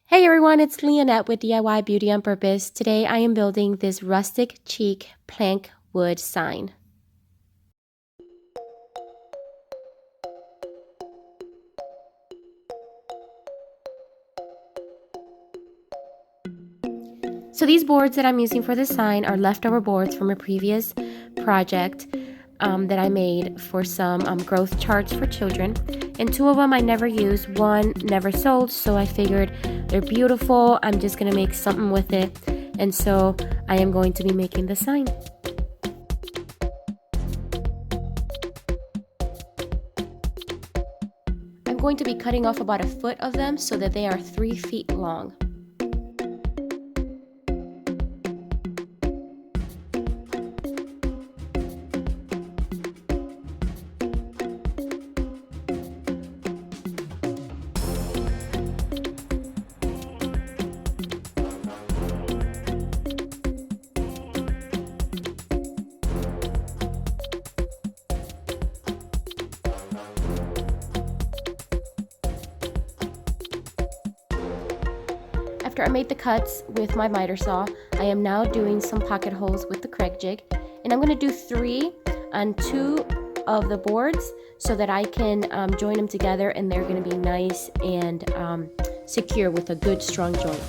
Hey everyone, it's Leonette with DIY Beauty on Purpose. Today I am building this rustic cheek plank wood sign. So these boards that I'm using for this sign are leftover boards from a previous project that I made for some growth charts for children. And two of them I never used, one never sold, so I figured they're beautiful. I'm just going to make something with it. And so I am going to be making the sign. I'm going to be cutting off about a foot of them so that they are 3 feet long. After I made the cuts with my miter saw, I am now doing some pocket holes with the Kreg Jig, and I'm going to do 3 on 2 of the boards so that I can join them together, and they're going to be nice and secure with a good strong joint.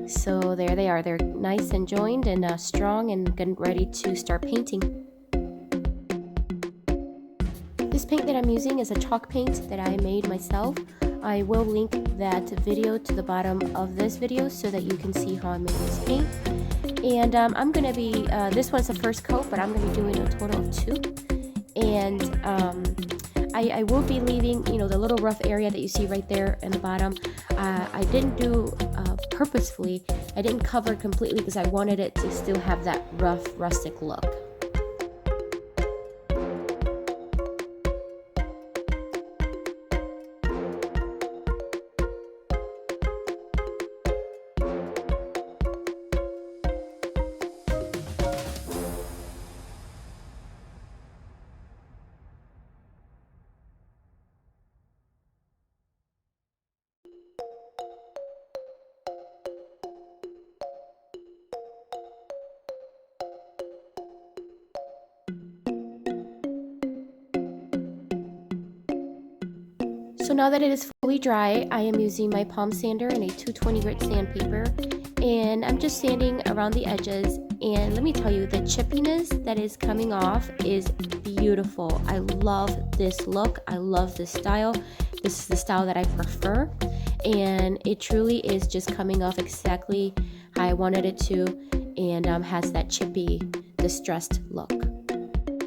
So there they are. They're nice and joined and strong and getting ready to start painting. This paint that I'm using is a chalk paint that I made myself. I will link that video to the bottom of this video so that you can see how I made this paint. And I'm going to be, this one's the first coat, but I'm going to be doing a total of 2. And I will be leaving, the little rough area that you see right there in the bottom. I didn't do purposefully. I didn't cover it completely because I wanted it to still have that rough, rustic look. So now that it is fully dry, I am using my palm sander and a 220 grit sandpaper, and I'm just sanding around the edges. And let me tell you, the chippiness that is coming off is beautiful. I love this look. I love this style. This is the style that I prefer, and it truly is just coming off exactly how I wanted it to, and has that chippy, distressed look.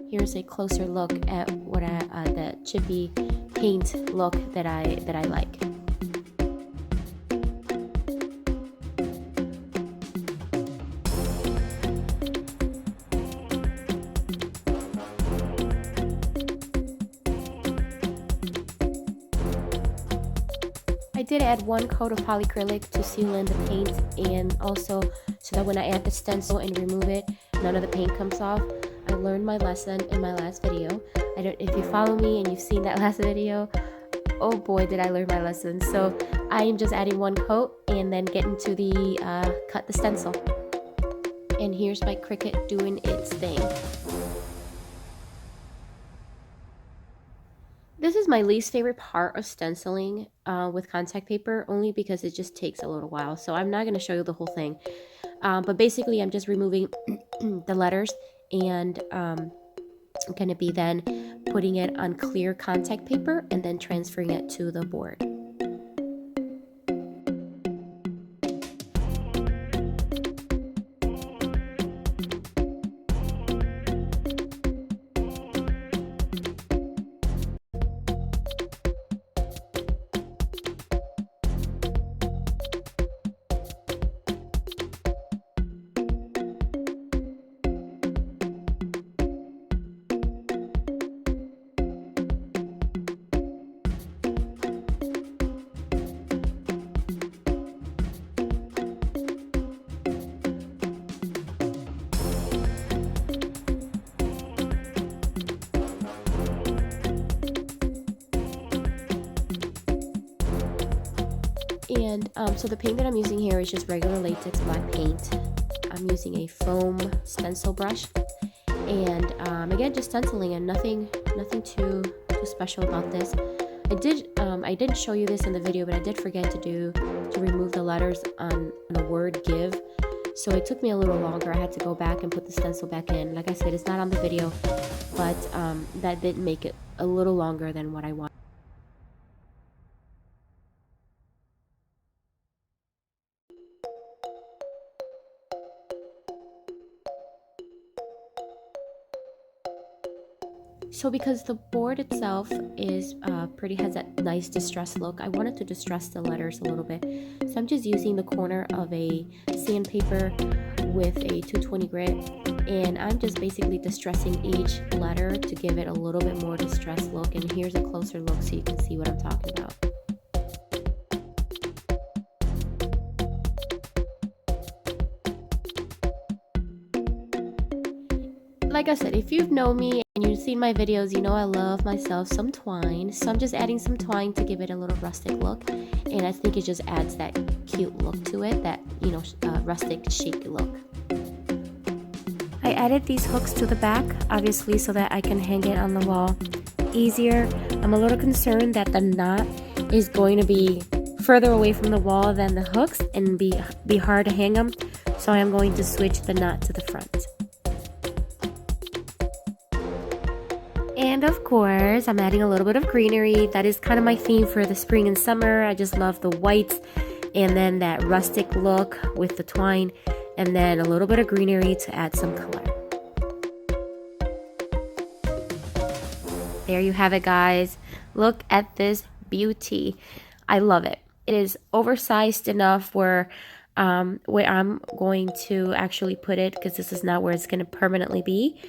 Here's a closer look at what the chippy paint look that I like. I did add 1 coat of polycrylic to seal in the paint, and also so that when I add the stencil and remove it, none of the paint comes off. I learned my lesson in my last video. If you follow me and you've seen that last video, oh boy, did I learn my lesson. So I am just adding 1 coat and then getting to the cut the stencil. And here's my Cricut doing its thing. This is my least favorite part of stenciling with contact paper, only because it just takes a little while. So I'm not going to show you the whole thing. But basically, I'm just removing the letters, and I'm going to be then putting it on clear contact paper and then transferring it to the board. And so the paint that I'm using here is just regular latex black paint. I'm using a foam stencil brush, and again, just stenciling, and nothing too special about this. I didn't show you this in the video, but I did forget to remove the letters on the word give. So it took me a little longer. I had to go back and put the stencil back in. Like I said, it's not on the video, but that did make it a little longer than what I wanted. So because the board itself is has that nice distressed look, I wanted to distress the letters a little bit. So I'm just using the corner of a sandpaper with a 220 grit, and I'm just basically distressing each letter to give it a little bit more distressed look. And here's a closer look so you can see what I'm talking about. Like I said, if you've known me and you've seen my videos, you know I love myself some twine. So I'm just adding some twine to give it a little rustic look. And I think it just adds that cute look to it, that, you know, rustic chic look. I added these hooks to the back, obviously, so that I can hang it on the wall easier. I'm a little concerned that the knot is going to be further away from the wall than the hooks and be hard to hang them. So I am going to switch the knot to the front. And of course, I'm adding a little bit of greenery. That is kind of my theme for the spring and summer. I just love the whites and then that rustic look with the twine, and then a little bit of greenery to add some color. There you have it, guys. Look at this beauty. I love it. It is oversized enough where I'm going to actually put it, because this is not where it's going to permanently be.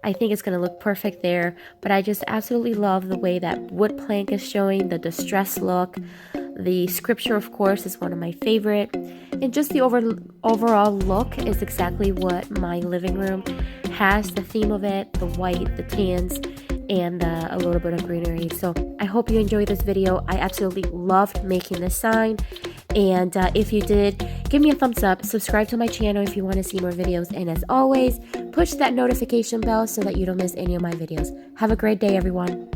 I think it's going to look perfect there, but I just absolutely love the way that wood plank is showing, the distressed look. The scripture, of course, is one of my favorite, and just the overall look is exactly what my living room has, the theme of it, the white, the tans, and a little bit of greenery. So I hope you enjoyed this video. I absolutely loved making this sign, and if you did, give me a thumbs up, subscribe to my channel if you want to see more videos, and as always, push that notification bell so that you don't miss any of my videos. Have a great day, everyone.